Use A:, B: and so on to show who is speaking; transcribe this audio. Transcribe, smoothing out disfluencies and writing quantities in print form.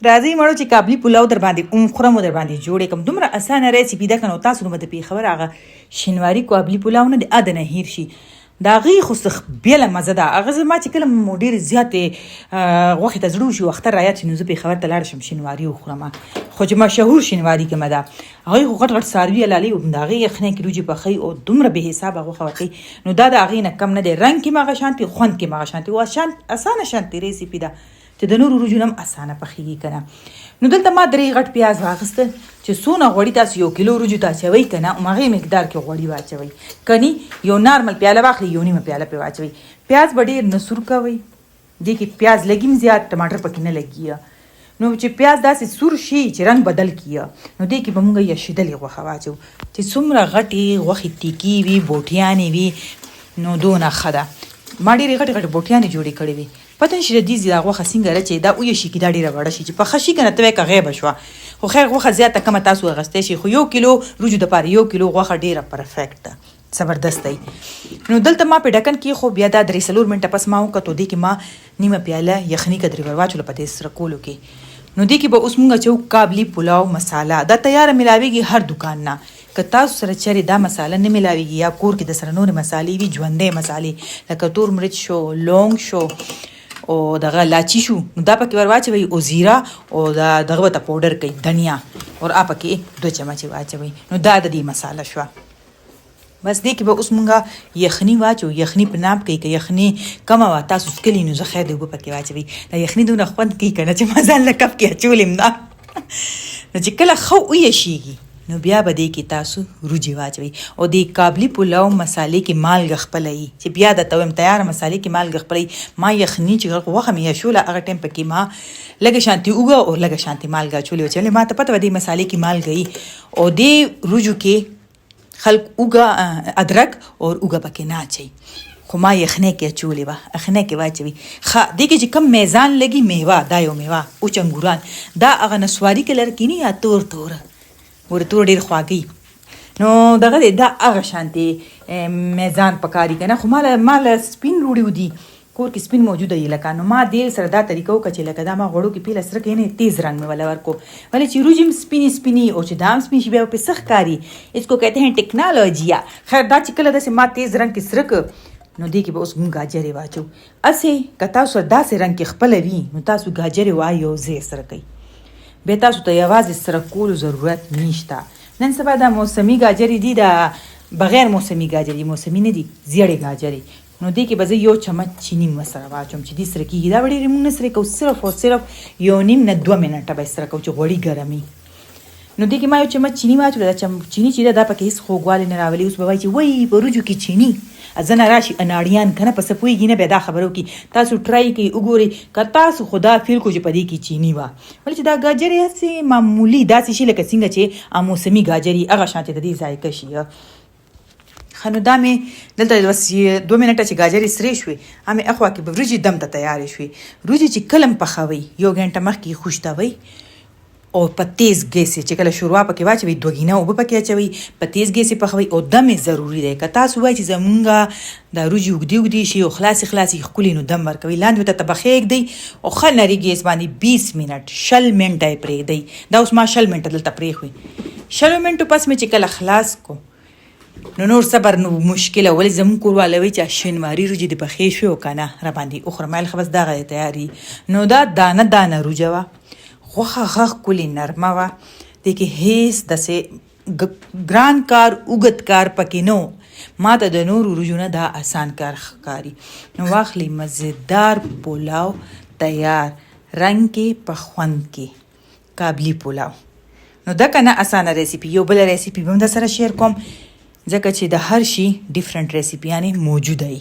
A: راځي مړو چې کابلی پلاو در باندې خورم در باندې جوړې کوم. دومره اسانه ریسیپي ده کنه تاسو نو مده پیښور هغه شینواری کابلی پلاو نه د ادنه هیر شي دا غي خو بیل مزه ده. هغه ما چې کله ډیر زیاتې غوښه ته زړو شي وخت رايات نو زه پیښور ته لاړ شم شینواری خورم خو چې مشهور شینواری کې مده هغه غټ غټ ساروي لالي او داغه یخنه کې روجي پخې او دومره به حساب غوښه وکي نو دا د هغه نه کم نه دی. رنگ کې ما شانتي خوند کې ما شانتي او اسانه شانتي ریسیپي ده چې د نورو روجو نم اسانه پخېږي کنه. نو دلته ما 3 غټ پیاز واغسته چې سونه غوړی تاسو 1 کیلو روجو تاسو وای کنه مغه مقدار کې غوړی واچوي کني یو نارمل پیاله واخلي یو نیمه پیاله په واچوي. پیاز ډېر نسور کوي دي کې پیاز لګیم زیات ټماټر پکې نه لګي نو چې پیاز داسې سور شي چې رنگ بدل کیه نو دې کې به موږ یې شیدلې غوښه واچو چې څومره غټي غوښې ټیکی وي بوټیانې وي نو دونه خدا ما ډېر غټ بوټیانې جوړې کړې وي پته نشي د دې زیاغه غوښه څنګه راچې دا او شي کې دا ډیره وړه شي چې په خشي کنه ته کا غیب شو خو خیر غوښه زیاته کم تاسو غستې شي خو 1 کیلو روجو د پاره 1 کیلو غوښه ډیره پرفیکټ ده زبردست دی. نو دلته ما په ډکن کې خو بیا دا 3 منټه پس ما وکړو دې کې ما نیمه پیاله یخني کدرې ورواچول په دې سره کولو کې. نو دې کې به اوس مونږ چو کابلی پلاو مساله دا تیار ملاويږي هر دکان نه که تاسو سره چری دا مساله نه ملاويږي یا کور کې د سره نور مسالې وي ژوندې مسالې لکه تور مرچ شو لونګ شو او دغه لاچی شو دا پکې ورواچوي او زیرا او دا دغه ته پاوډر کوي دنیا او اپ کې 2 چمچ واچوي نو دا د دې مساله شو. بس دې کې به اوس مونږه یخني واچو یخني په نام کې کې یخني کما وا تاسو سکلی نو زخه دې وب پکې واچوي دا یخني دونه خوند کوي کنه چې مزه لکف کې چولم نه نو چې کله خو وې شيږي نو بیا به دې کې تاسو روجي واچوي او دې کابلی پلاو مسالې کې مالګ خپلای چې بیا د تویم تیار مسالې کې مالګ خپلای ما یخني چې غوخه مې شوله هغه ټیم پکې ما لګه شانتي اوګه او لګه شانتي مالګ چولې چې ما ته پته ودی مسالې کې مالګ او دې روجو کې خلق اوګه ادرک او اوګه پکې نه اچي خو ما یخنه کې چولې وا اخنه کې واچوي خا دې کې چې کم میزان لګي میوه دا یو میوه او چنګوران دا هغه نسواري کلر کې نه یا تور ورته ډیر خواږي نو دغه دا هغه شانتي میزان پکاري کنه خو مال سپین روړي ودي کور کې سپین موجوده یې لکه نو ما دې سره دا طریقو کچې لکه دا ما غوړو کې پیله سره کې نه تیز رنگ میں والا ورکو ولې چې روجم سپینی او چې دام سپین شي په سخ کاری اسکو کہتے ہیں ټیکنالوژیا. خیر دا چې کله د ما تیز رنگ کې سرک نو دې کې به اوس مونږ گاجر واچو اسه کتا سو داسې رنگ کې خپل وی نو تاسو گاجر وایو زه سره کوي به تاسو ته یوازې سره کول ضرورت نشته. نن سبا د موسمي گاجر دي دا بغیر موسمي گاجر موسمي نه دي زیړې گاجر نو دې کې به یو چمچ چینی مسره واچوم چې دې سره کېږي دا وړي موږ سره کو صرف او صرف یو نیم نه 2 منټه به سره کو چې غوړي ګرمي نو دې کې ما یو چمچ چینی واچول دا چینی چې دا پکې هیڅ خوږوالی نه راولي اوس به وایي چې وای په روجو کې چینی ازنه راشي اناړیان کنه پس پويږي نه به دا خبرو کې تاسو ټرائی کوي وګوري که تاسو خدا فیل کو چې پدې کې چینی وا ولې چې دا گاجر یې سي معمولی داسې شي لکه څنګه چې موسمي گاجري هغه شانته د دې ذائقه شي خنو دا مې دلته بس 2 منټه چې گاجر سری شوي همې اخوا کې به روجي دم ته تیار شوي روجي چې کلم پخوي یو غنټه مخکې خوشتوي او په تیز ګیس چې کله شوروا پکې واچوي 2 غینه او پکې اچوي په تیز ګیس پخوي او دم ضروری دی که تاسو وایي چې زمونږه د روجي وګدي شي او خلاصي خولي نو دم ورکوي لاندې ته تبخېګ دی او خل نری ګیس باندې 20 منټ شل منټه پرې دی دا اوس ما شل منټه دلته پرې خوي شل منټو پس مې چې کله خلاص کو نور صبر نو مشکله ولې زمون کورواله وی چې شینواری روجي د پخې شو کنه را باندې اخر مال خبس دا غي تیاری نو دا دانه روجوا خوخه غخ کلی نرمه وا د کې هیڅ دسه ګران کار اوګت کار پکې نو ما ته د نور روجونه دا آسان کار ښکاری نو واخلی مزیدار پلاو تیار رنگ کې پخوند کې کابلی پلاو نو دا کنه آسان ریسیپی یو بل ریسیپی هم د سره شیر کوم ځکه چې د هر شي ډیفرنٹ ریسیپیانه موجوده ای